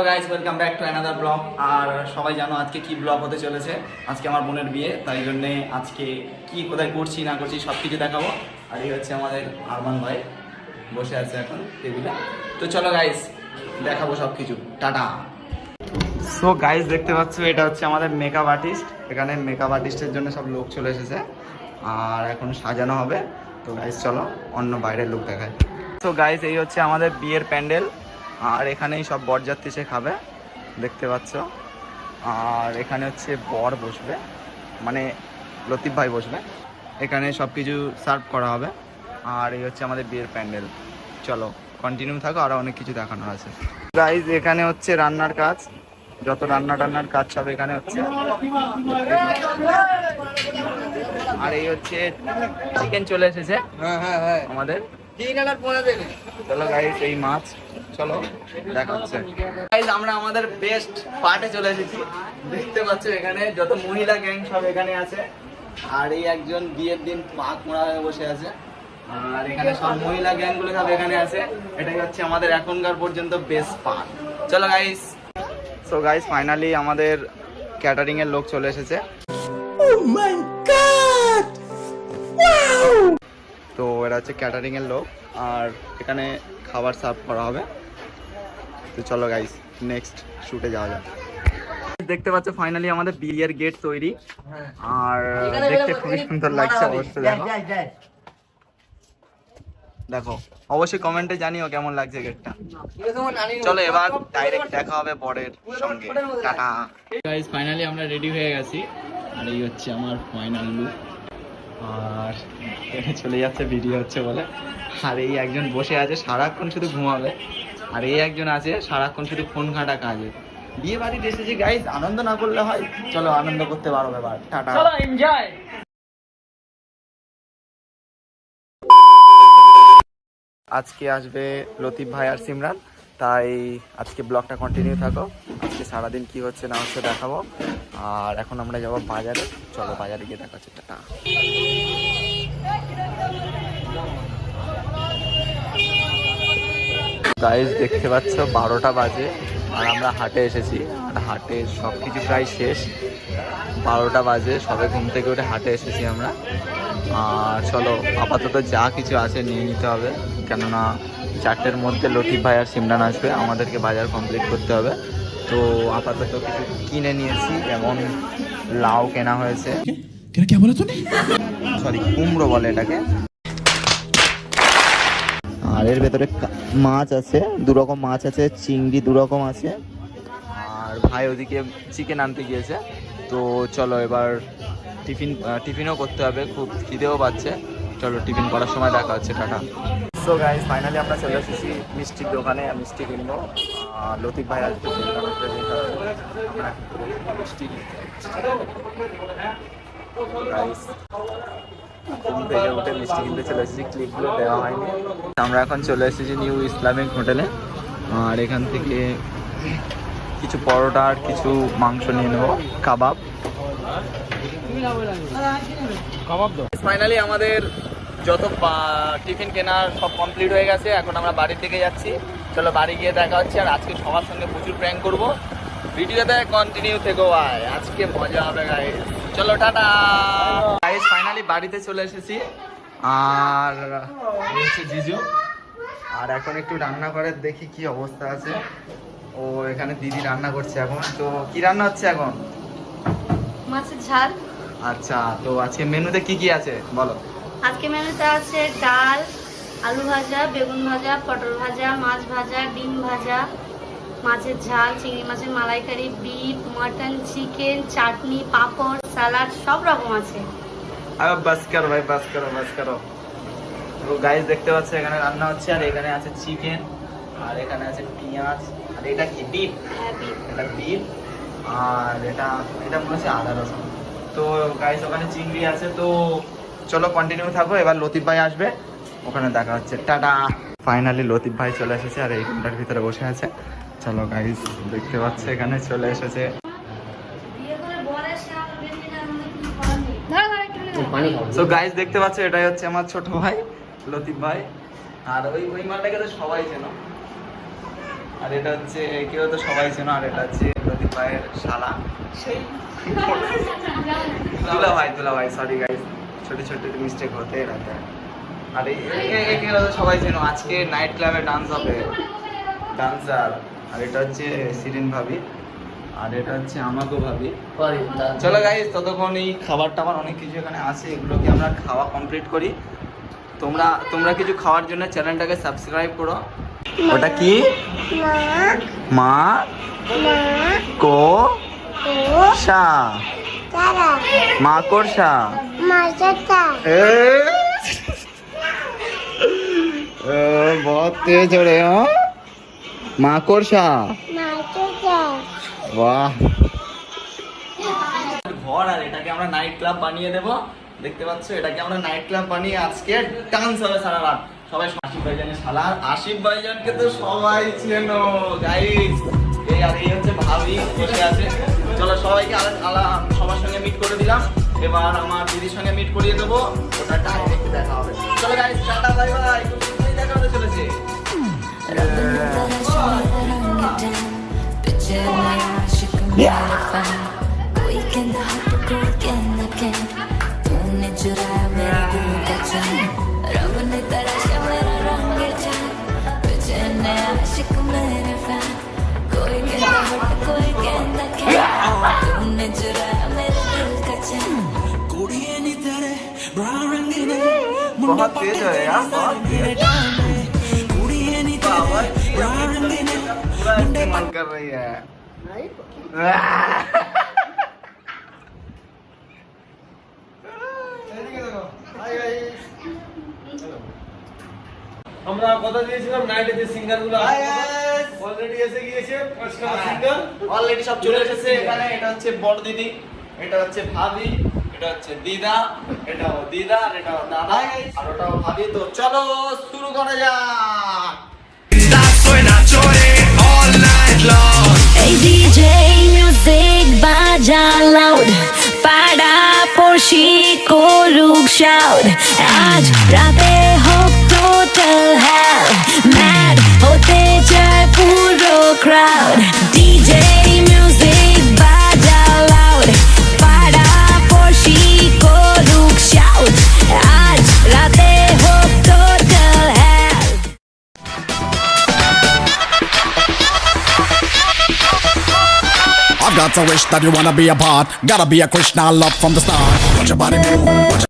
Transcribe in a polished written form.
Guys welcome back to another blog. আর সবাই জানো আজকে কি ব্লগ হতে চলেছে। আজকে আমার বোনের বিয়ে, তাই জন্যে আজকে কি কোথায় করছি না করছি সব কিছু দেখাবো। আর এই হচ্ছে আমাদের আরমান ভাই বসে আছে এখন টেবিলে। তো চলো গাইস দেখাবো সব কিছু, টাটা। সো গাইস দেখতে পাচ্ছ এটা হচ্ছে আমাদের মেকআপ আর্টিস্ট। এখানে মেকআপ আর্টিস্টের জন্য সব লোক চলে এসেছে আর এখন সাজানো হবে। তো গাইস চলো অন্য বাইরের লোক দেখায়। তো গাইস এই হচ্ছে আমাদের বিয়ের প্যান্ডেল, আর এখানেই সব বরযাত্রী সে খাবে দেখতে পাচ্ছ। আর এখানে হচ্ছে বর বসবে, মানে লতিফ ভাই বসবে। এখানে সব কিছু সার্ভ করা হবে। আর এই হচ্ছে আমাদের বিয়ের প্যান্ডেল। চলো কন্টিনিউ থাকো, আরও অনেক কিছু দেখানোর আছে। গাইস এখানে হচ্ছে রান্নার কাজ, যত রান্নার কাজ সব এখানে হচ্ছে। আর এই হচ্ছে চিকেন চলে এসেছে আমাদের। চলো গাইস এই মাছ, চলো দেখা হচ্ছে। গাইস আমরা আমাদের বেস্ট পার্টে চলে এসেছি। দেখতে পাচ্ছ এখানে যত মহিলা গ্যাং সব এখানে আছে। আর এই একজন বিয়ের দিন পাক মোড়া হয়ে বসে আছে। আর এখানে সব মহিলা গ্যাং গুলো সব এখানে আছে। এটাই হচ্ছে আমাদের এখনকার পর্যন্ত বেস্ট পার্ট। চলো গাইস। সো গাইস ফাইনালি আমাদের ক্যাটারিং এর লোক চলে এসেছে। Oh my God! Wow! তো এরা হচ্ছে ক্যাটারিং এর লোক, আর এখানে খাবার সার্ভ করা হবে। তো চলো গাইস নেক্সট শুটে যাওয়া যাক। দেখতে পাচ্ছ ফাইনালি আমাদের বিয়ের গেট তৈরি, আর দেখতে খুবই সুন্দর লাগছে। অবশ্যই দেখো দেখো, অবশ্যই কমেন্টে জানিও কেমন লাগছে গেটটা। চলো এবার ডাইরেক্ট দেখা হবে বরের সঙ্গে, টাটা। গাইস ফাইনালি আমরা রেডি হয়ে গেছি, আর এই হচ্ছে আমার ফাইনাল লুক। আর চলে যাচ্ছে ভিডিও হচ্ছে বলে। আর এই একজন বসে আছে সারাক্ষণ শুধু ঘুমাবে, আর এই একজন আছে সারাক্ষণ শুধু ফোন ঘাঁটা কাজে। বিয়ে বাড়িতে এসেছি গাইস, আনন্দ না করলে হয়? চলো আনন্দ করতে পারো এবার, টাটা। চলো এনজয়। আজকে আসবে লতিফ ভাই আর সিমরান, তাই আজকে ব্লগটা কন্টিনিউ থাকো। আজকে সারাদিন কি হচ্ছে না হচ্ছে দেখাবো। আর এখন আমরা যাবো বাজারে, চলো বাজারে গিয়ে দেখা হচ্ছে, টাটা। গাইস দেখতে পাচ্ছ 12টা বাজে, আর আমরা হাটে এসেছি। আর হাটে সব কিছু প্রায় শেষ। 12টা বাজে, সবে ঘুম থেকে উঠে হাটে এসেছি আমরা। আর চলো আপাতত যা কিছু আছে নিয়ে নিতে হবে, কেননা 4টের মধ্যে লতিফ ভাই আর সিমরান আসবে, আমাদেরকে বাজার কমপ্লিট করতে হবে। তো আপাতত কিছু কিনে নিয়েছি, যেমন লাউ কেনা হয়েছে, সরি কুমড়ো বলে এটাকে। আর এর ভেতরে মাছ আছে, 2 রকম মাছ আছে, চিংড়ি 2 রকম আছে। আর ভাই ওদিকে চিকেন আনতে গিয়েছে। তো চলো এবার টিফিনও করতে হবে, খুব খিদেও পাচ্ছে। চলো টিফিন করার সময় দেখা হচ্ছে, টাটা। সো গাইস ফাইনালি আমরা চলে এসেছি মিষ্টির দোকানে, মিষ্টি কিনবো। লতিফ ভাই আসবে, মিষ্টি উঠে মিষ্টি কিনতে চলে এসেছি, ক্লিপগুলো দেওয়া হয়নি। আমরা এখন চলে এসেছি নিউ ইসলামিক হোটেলে, আর এখান থেকে কিছু পরোটা আর কিছু মাংস নিয়ে নেবো, কাবাব। ফাইনালি আমাদের যত টিফিন কেনার সব কমপ্লিট হয়ে গেছে। এখন আমরা বাড়ির দিকে যাচ্ছি, চলো বাড়ি গিয়ে দেখা হচ্ছে। আর আজকে সবার সঙ্গে প্রচুর প্র্যাঙ্ক করবো, ভিডিওতে কন্টিনিউ থেকো ভাই, আজকে মজা হবে গাইস। চলো টাটা। গাইস ফাইনালি বাড়িতে চলে এসেছি, আর হচ্ছে জিজু। আর এখন একটু রান্না করে দেখি কি অবস্থা আছে। ও এখানে দিদি রান্না করছে এখন। তো কি রান্না হচ্ছে এখন? মাছের ঝাল। আচ্ছা, তো আজকে মেনুতে কি কি আছে বলো? আজকে মেনুতে আছে ডাল, আলু ভাজা, বেগুন ভাজা, পটল ভাজা, মাছ ভাজা, ডিম ভাজা, মাছের ঝাল, চিংড়ি মাছের মালাইকারি, বিফ, মটন, চিকেন, চাটনি, পাঁপড়, স্যালাড, সব রকম আছে। আরে বাস করো ভাই, বাস করো বাস করো। তো গাইস দেখতে পাচ্ছ এখানে রান্না হচ্ছে, আর এখানে আছে চিকেন, আর এখানে আছে পেঁয়াজ, আর এটা কি বিফ? হ্যাঁ বিফ। এটা বিফ, আর এটা মনে হচ্ছে আদা রসুন। তো গাইস ওখানে চিংড়ি আছে। তো চলো কন্টিনিউ থাকো, এবার লতিফ ভাই আসবে, ওখানে দেখা হচ্ছে, টাটা। ফাইনালি লতিফ ভাই চলে এসেছে, আর এই রুমটার ভিতরে বসে আছে। চলো গাইস দেখতে পাচ্ছে এখানে চলে এসেছে। সো গাইস দেখতে পাচ্ছ এটাই হচ্ছে আমার ছোট ভাই লতিফ ভাই। আর ওই মালটাকে তো সবাই চেনো। আর এটা হচ্ছে কেউ তো সবাই চেনো, আর এটা হচ্ছে প্রদীপ ভাইয়ের শালা সেই তুলা ভাই সরি গাইস, ছোট ছোট মিস্টেক হতে রাখে। আর একে তো সবাই চেনো, আজকে নাইট ক্লাবে ডান্স হবে, ডান্সার। আর এটা হচ্ছে সিরিন ভাবি, আর এটা হচ্ছে আমাকেও ভাবি। চলো গাইস, ততক্ষণ এই খাবার টাবার অনেক কিছু এখানে আছে, এগুলোকে আমরা খাওয়া কমপ্লিট করি। তোমরা কিছু খাওয়ার জন্য চ্যানেলটাকে সাবস্ক্রাইব করো। ওটা কি? মা কো সা মাকড়সা। बहुत तेज हो रहे हो মাকড়সা। বাহ, ঘর। আর এটাকে আমরা নাইট ক্লাব বানিয়ে দেব, দেখতে পাচ্ছ, এটাকে আমরা নাইট ক্লাব বানিয়ে আজকে ডান্স হবে সারা রাত। সবাই আশিফ ভাইজানের শালা, আশিফ ভাইজানকে তো সবাই চেনো গাইস। এই হচ্ছে ভাবি বসে আছে। চলো সবাইকে সবার সঙ্গে মিট করে দিলাম, এবার আমার দিদির সঙ্গে মিট করিয়ে দেবো, ওটা ডাইরেক্ট দেখা হবে। চলো গাইস, টাটা বাই বাই, খুব শীঘ্রই দেখা হতে চলেছে। बहुत तेज है यार, बहुत तेज। पूरा इस्तेमाल कर रही है। আমরা কথা দিয়েছিলাম নাইটে যে সিঙ্গারগুলো অলরেডি এসে গিয়েছে, পাঁচটা সিঙ্গার অলরেডি সব চলে এসেছে এখানে। এটা হচ্ছে বড় দিদি, এটা হচ্ছে ভাবি, এটা হচ্ছে দিদা, এটাও দিদা, আর এটাও দাদা, আর ওটাও ভাবি। তো চলো শুরু করা যাক। Hey DJ, music baja loud, pada porshi koruk shout. Aaj rate hok total hell, mad hote jai puro crowd. DJ music baja loud, pada porshi koruk shout. Aaj rate hok total hell. I've got a wish that you wanna be a part. Gotta be a Krishna love from the start. Watch your body move. Watch